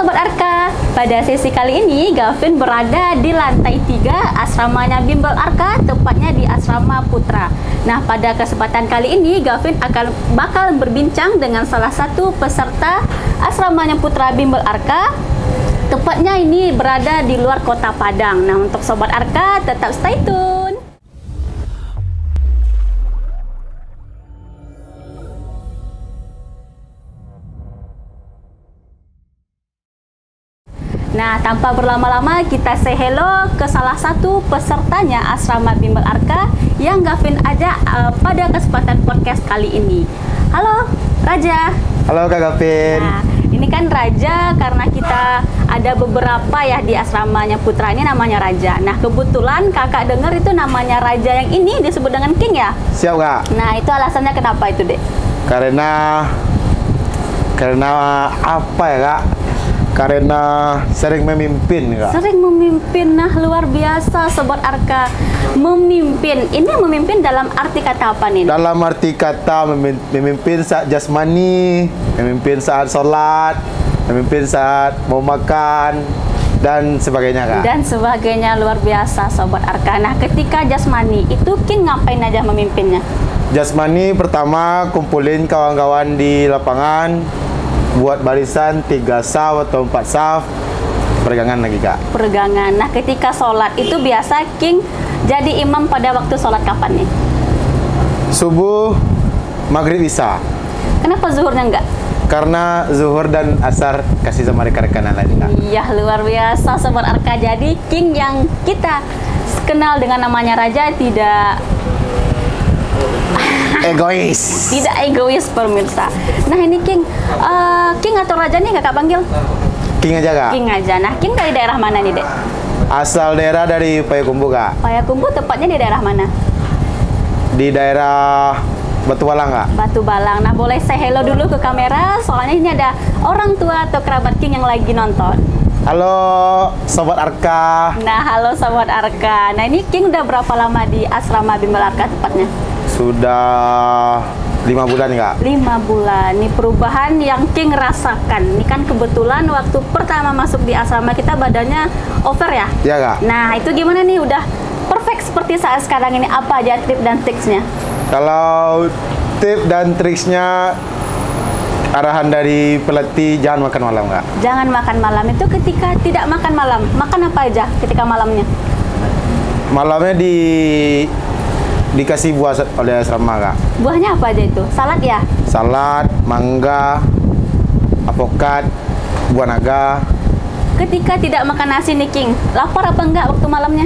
Sobat Arka, pada sesi kali ini Gavin berada di lantai 3 asramanya Bimbel Arka, tepatnya di Asrama Putra. Nah, pada kesempatan kali ini Gavin bakal berbincang dengan salah satu peserta asramanya Putra Bimbel Arka. Tepatnya ini berada di luar kota Padang. Nah, untuk Sobat Arka tetap stay tune. Nah, tanpa berlama-lama kita say hello ke salah satu pesertanya asrama Bimbel Arka yang Gavin ajak pada kesempatan podcast kali ini. Halo, Raja. Halo Kak Gavin. Nah, ini kan Raja karena kita ada beberapa ya di asramanya Putra ini namanya Raja. Nah, kebetulan kakak dengar itu namanya Raja yang ini disebut dengan King ya? Siap Kak. Nah, itu alasannya kenapa itu, Dek? Karena apa ya Kak? Karena sering memimpin Kak. Sering memimpin. Nah, luar biasa Sobat Arka. Memimpin. Ini memimpin dalam arti kata apa nih? Dalam arti kata memimpin saat jasmani, memimpin saat sholat, memimpin saat mau makan, dan sebagainya Kak. Dan sebagainya, luar biasa Sobat Arka. Nah, ketika jasmani itu King ngapain aja memimpinnya? Jasmani pertama kumpulin kawan-kawan di lapangan, buat barisan 3 saf atau 4 saf, peregangan lagi Kak. Peregangan. Nah, ketika sholat itu biasa King jadi imam pada waktu sholat kapan nih? Subuh, maghrib, isya. Kenapa zuhurnya enggak? Karena zuhur dan asar kasih sama rekan-rekan lain Kak. Iya, luar biasa Sobat Arka. Jadi King yang kita kenal dengan namanya Raja tidak Egois. tidak egois pemirsa. Nah, ini King King atau Raja nih kakak panggil? King aja Kak. King aja. Nah, King dari daerah mana nih, Dek? Asal daerah dari Payakumbuh Kak. Payakumbuh tepatnya di daerah mana? Di daerah Batu Balang Kak. Batu Balang. Nah, boleh say hello dulu ke kamera, soalnya ini ada orang tua atau kerabat King yang lagi nonton. Halo Sobat Arka. Nah, halo Sobat Arka. Nah, ini King udah berapa lama di asrama Bimbel Arka tepatnya? Sudah 5 bulan Kak. 5 bulan. Ini perubahan yang King rasakan. Ini kan kebetulan waktu pertama masuk di asrama kita badannya over ya? Iya Kak. Nah, itu gimana nih? Udah perfect seperti saat sekarang ini. Apa aja tip dan triksnya? Kalau tip dan triksnya, arahan dari pelatih jangan makan malam Kak. Jangan makan malam. Itu ketika tidak makan malam, makan apa aja ketika malamnya? Malamnya dikasih buah oleh asrama Kak. Buahnya apa aja itu? Salad ya? Salad, mangga, apokat, buah naga. Ketika tidak makan nasi nih King, lapar apa enggak waktu malamnya?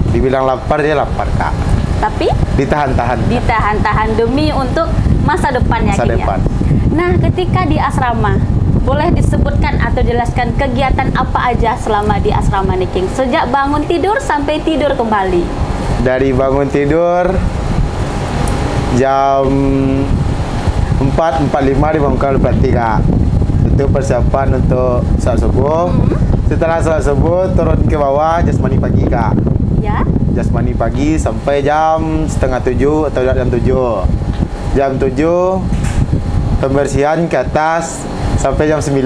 Dibilang lapar, dia lapar Kak. Tapi Ditahan-tahan. ditahan-tahan demi untuk masa depannya Masa King depan. ya? Nah, ketika di asrama, boleh disebutkan atau jelaskan kegiatan apa aja selama di asrama nih King? Sejak bangun tidur sampai tidur kembali. Dari bangun tidur jam 4.45 dibangunkan oleh pelatih Kak. Itu persiapan untuk salat subuh. Setelah salat subuh turun ke bawah jasmani pagi Kak. Ya? Jasmani pagi sampai jam setengah 7 atau jam 7. Jam 7 pembersihan ke atas sampai jam 9.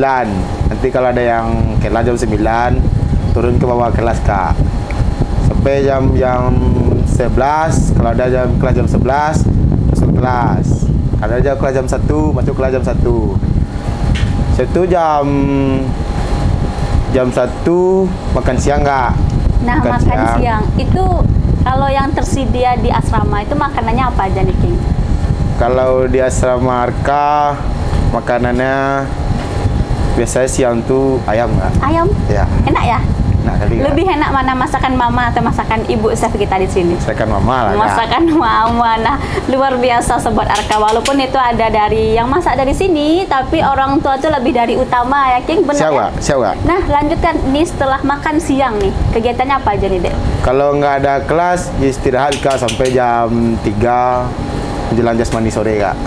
Nanti kalau ada yang kelas jam 9 turun ke bawah kelas Kak. Sampai jam 11, kalau ada kelas jam 11 masuk kelas. Kalau ada kelas jam 1 masuk kelas jam 1. Itu jam 1 makan siang Kak. Nah, makan siang itu kalau yang tersedia di asrama itu makanannya apa aja nih King? Kalau di asrama Arka makanannya biasanya siang tuh ayam Kak. Ayam? Ya. Enak ya? Nah, kali Kak. Lebih enak mana masakan mama atau masakan ibu chef kita di sini? Masakan mama lah Kak. Masakan mama. Nah, luar biasa Sobat Arka. Walaupun itu ada dari yang masak dari sini, tapi orang tua tuh lebih dari utama ya King, benar ya? Siap Kak. Nah, lanjutkan nih setelah makan siang nih. Kegiatannya apa aja nih, Dek? Kalau nggak ada kelas, istirahat Kak sampai jam 3 menjelang jasmani sore Kak.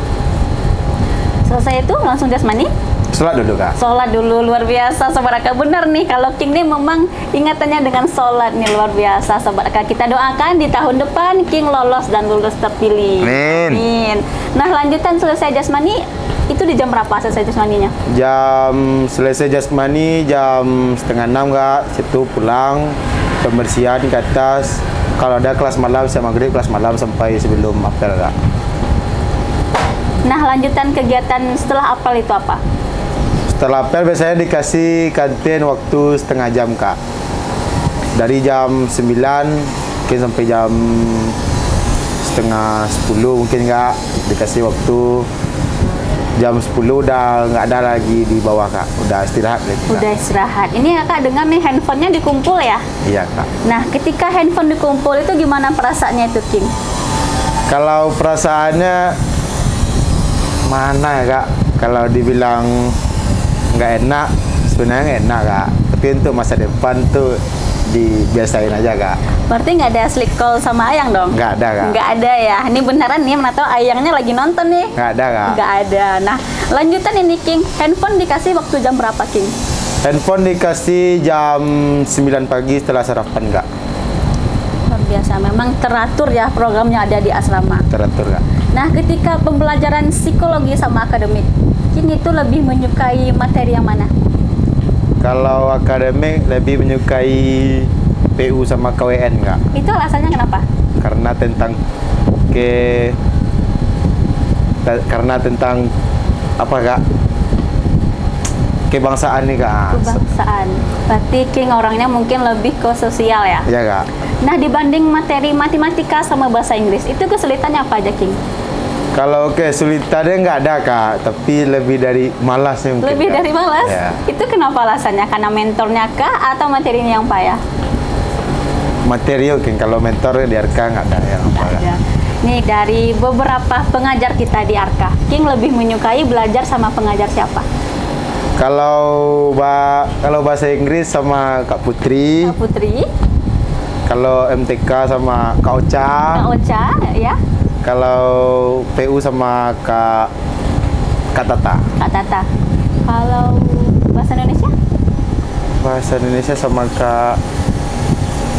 Selesai itu langsung jasmani? Sholat dulu kak. Sholat dulu, luar biasa Sobat Arka. Benar nih, kalau King nih memang ingatannya dengan sholat nih, luar biasa Sobat Arka. Kita doakan di tahun depan King lolos dan lulus terpilih. Amin. Amin. Nah, lanjutan selesai jasmani, itu di jam berapa selesai jasmaninya? Jam selesai jasmani jam 5:30 kak. Situ pulang, pembersihan ke atas. Kalau ada kelas malam, saya maghrib kelas malam sampai sebelum apel kak. Nah, lanjutan kegiatan setelah apel itu apa? Setelah apel biasanya dikasih kantin waktu setengah jam kak. Dari jam 9 mungkin sampai jam setengah 10 mungkin kak. Dikasih waktu jam 10 udah nggak ada lagi di bawah kak. Udah istirahat gitu, Udah istirahat. Ini kakak dengar nih handphonenya dikumpul ya? Iya kak. Nah, ketika handphone dikumpul itu gimana perasaannya itu, King? Kalau perasaannya mana ya kak? Kalau dibilang nggak enak, sebenarnya nggak enak kak. Tapi untuk masa depan tuh dibiasain aja kak. Berarti nggak ada sleep call sama Ayang dong? Nggak ada kak. Nggak ada ya? Ini beneran nih, mana tahu Ayangnya lagi nonton nih. Nggak ada kak. Nggak ada. Nah, lanjutan ini King, handphone dikasih waktu jam berapa King? Handphone dikasih jam 9 pagi setelah sarapan kak. Luar biasa, memang teratur ya programnya ada di asrama. Teratur kak. Nah, ketika pembelajaran psikologi sama akademik, King itu lebih menyukai materi yang mana? Kalau akademik lebih menyukai PU sama KWN kak. Itu alasannya kenapa? Karena tentang apa kak? Kebangsaan nih kak. Kebangsaan. Berarti King orangnya mungkin lebih ke sosial ya? Iya kak. Nah, dibanding materi matematika sama bahasa Inggris, itu kesulitannya apa aja, King? Kalau kesulitannya nggak ada kak, tapi lebih dari malasnya mungkin. Lebih kak. dari malas? Ya. Itu kenapa alasannya? Karena mentornya kah atau materinya yang payah? Materi mungkin, kalau mentor di RK nggak ada yang apa kak. Ada. Nih, dari beberapa pengajar kita di Arka, King lebih menyukai belajar sama pengajar siapa? Kalau bahasa Inggris sama Kak Putri. Kak Putri, Kalau MTK sama Kak Ocha. Kak Ocha, ya? Kalau PU sama Kak Tata. Kak Tata. Kalau bahasa Indonesia? Bahasa Indonesia sama Kak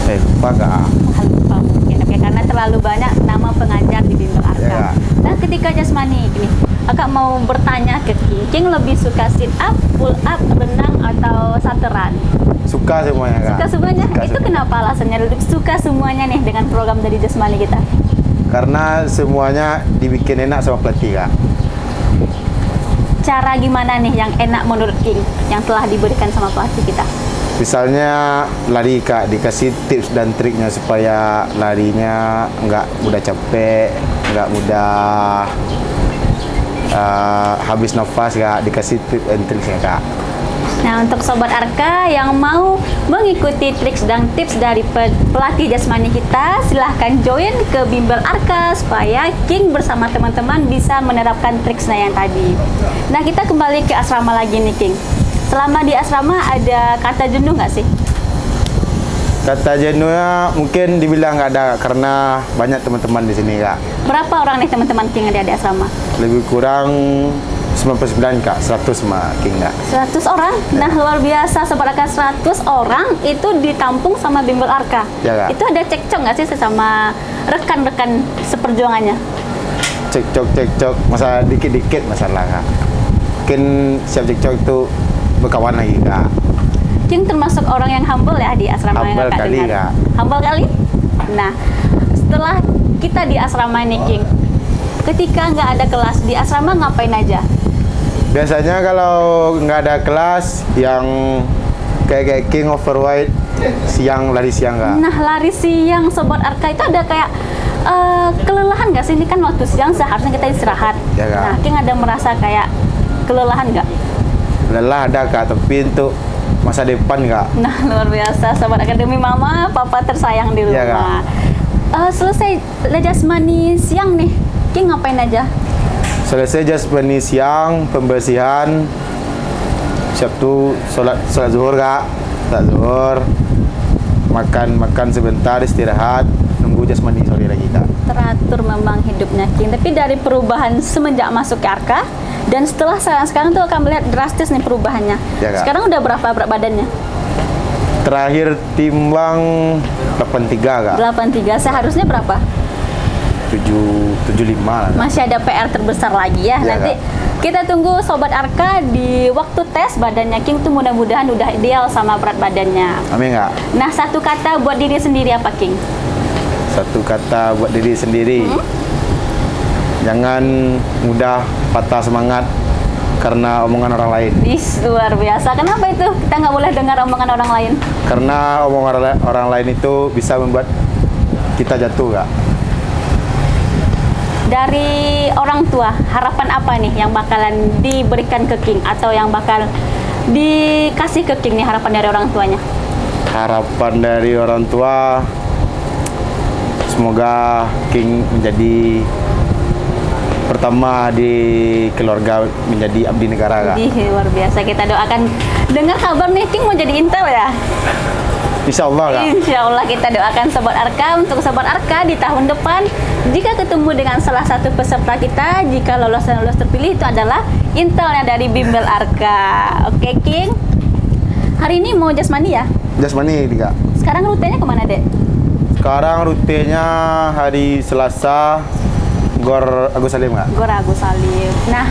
lupa kak. Lupa mungkin. Oke, karena terlalu banyak nama pengajar di bimbel Arka. Ya. Nah, ketika jasmani gini, Kakak mau bertanya ke King, King lebih suka sit up, pull up, renang atau santeran? Suka semuanya kak. Suka semuanya? Suka Itu semuanya. kenapa alasannya lebih suka semuanya nih dengan program dari jasmani kita? Karena semuanya dibikin enak sama pelatih kak. Cara gimana nih yang enak menurut King yang telah diberikan sama pelatih kita? Misalnya lari kak, dikasih tips dan triknya supaya larinya nggak mudah capek, nggak mudah habis nafas kak, dikasih tips dan triknya kak. Nah, untuk Sobat Arka yang mau mengikuti triks dan tips dari pelatih jasmani kita, silahkan join ke bimbel Arka supaya King bersama teman-teman bisa menerapkan triksnya yang tadi. Nah, kita kembali ke asrama lagi nih King. Selama di asrama ada kata jenuh nggak sih? Kata jenuhnya mungkin dibilang nggak ada karena banyak teman-teman di sini kak. Berapa orang nih teman-teman King ada di asrama? Lebih kurang 99 kak, 100 sama King kak. 100 orang? Nah, luar biasa Sobat Arka, 100 orang itu ditampung sama bimbel Arka. Ya, Kak. Itu ada cekcok nggak sih sama rekan-rekan seperjuangannya? Cekcok masa dikit-dikit masalah kak. Mungkin siap cekcok itu berkawan lagi kak. King termasuk orang yang humble ya di asrama yang Humble Kakak kali, dengar. Kak. Humble kali? Nah, setelah kita di asrama ini King, ketika nggak ada kelas di asrama ngapain aja? Biasanya kalau nggak ada kelas yang kayak King overweight lari siang kak. Nah, lari siang Sobat Arka itu ada kayak kelelahan nggak sih? Ini kan waktu siang seharusnya kita istirahat. Ya, Kak. Nah, King ada merasa kayak kelelahan nggak? Lelah ada kak, tapi untuk masa depan kak. Nah, luar biasa Sobat Akademi Mama, Papa tersayang di Iya, rumah. Selesai jasmani siang nih, King ngapain aja? Selesai jasmani siang, pembersihan, siap tuh sholat zuhur kak, sholat zuhur, makan sebentar, istirahat, nunggu jasmani sore lagi kak. Teratur memang hidupnya King. Tapi dari perubahan semenjak masuk ke Arka, Dan setelah sekarang tuh akan melihat drastis nih perubahannya. Ya, Kak. Sekarang udah berapa berat badannya? Terakhir timbang 83 Kak. 83, seharusnya berapa? 75 lah. Masih ada PR terbesar lagi ya. Iya, Nanti Kak. kita tunggu Sobat Arka di waktu tes badannya King tuh mudah-mudahan udah ideal sama berat badannya. Amin Kak. Nah, satu kata buat diri sendiri apa King? Satu kata buat diri sendiri. Jangan mudah patah semangat karena omongan orang lain. Is, luar biasa. Kenapa itu? Kita nggak boleh dengar omongan orang lain. Karena omongan orang lain itu bisa membuat kita jatuh Kak. Dari orang tua, harapan apa nih yang bakalan diberikan ke King atau yang bakal dikasih ke King nih, harapan dari orang tuanya? Harapan dari orang tua, semoga King menjadi pertama di keluarga, menjadi abdi negara Kak. Ih, luar biasa. Kita doakan. Dengar kabar nih King mau jadi Intel ya? Insya Allah Kak. Insya Allah kita doakan Sobat Arka. Untuk Sobat Arka di tahun depan, jika ketemu dengan salah satu peserta kita, jika lolos dan lolos terpilih, itu adalah Intelnya dari Bimbel Arka. Oke King, hari ini mau jasmani ya? Jasmani Kak. Sekarang rutenya kemana Dek? Sekarang rutenya hari Selasa Gor Agus Salim Kak. Gor Agus Salim. Nah,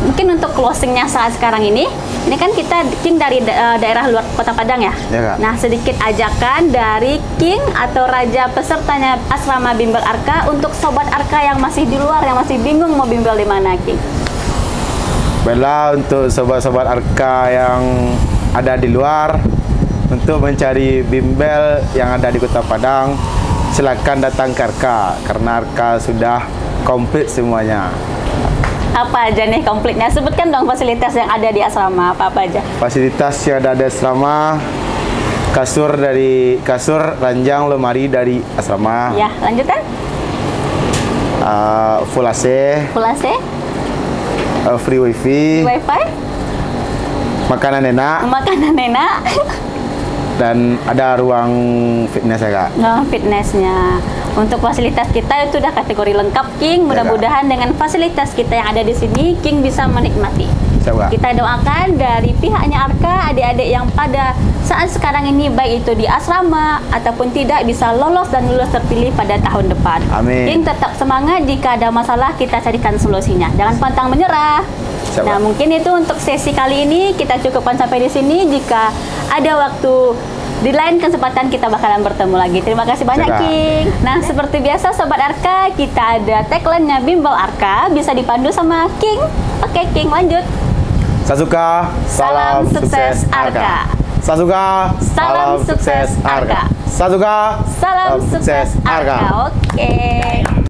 mungkin untuk closingnya saat sekarang ini kan kita King dari daerah luar Kota Padang ya? Ya, Kak. Nah, sedikit ajakan dari King atau raja pesertanya asrama Bimbel Arka untuk Sobat Arka yang masih di luar, yang masih bingung mau bimbel di mana King? Baiklah, untuk sobat-sobat Arka yang ada di luar, untuk mencari bimbel yang ada di Kota Padang, silakan datang ke Arka, karena Arka sudah komplit semuanya. Apa aja nih komplitnya? Sebutkan dong fasilitas yang ada di asrama, apa aja? Fasilitas yang ada di asrama, kasur, ranjang, lemari dari asrama, Ya, lanjutan? full AC, Full AC, free wifi, wifi, makanan enak, makanan enak, dan ada ruang fitness ya Kak. nah, fitnessnya. Untuk fasilitas kita itu udah kategori lengkap King. Mudah-mudahan dengan fasilitas kita yang ada di sini, King bisa menikmati. Siap, Kak. Kita doakan dari pihaknya Arka, adik-adik yang pada saat sekarang ini baik itu di asrama ataupun tidak bisa lolos dan lulus terpilih pada tahun depan. Amin. King tetap semangat, jika ada masalah kita carikan solusinya. Jangan pantang menyerah. Siap, Nah, Kak. mungkin itu untuk sesi kali ini kita cukupkan sampai di sini. Jika ada waktu di lain kesempatan kita bakalan bertemu lagi. Terima kasih banyak Siap, Kak. King. Nah, seperti biasa Sobat Arka, kita ada tagline-nya Bimbel Arka, bisa dipandu sama King. Oke King, lanjut. Sasuka, Salam sukses Arka. Sasuka, Salam sukses Arka. Sasuka, Salam sukses Arka. Oke.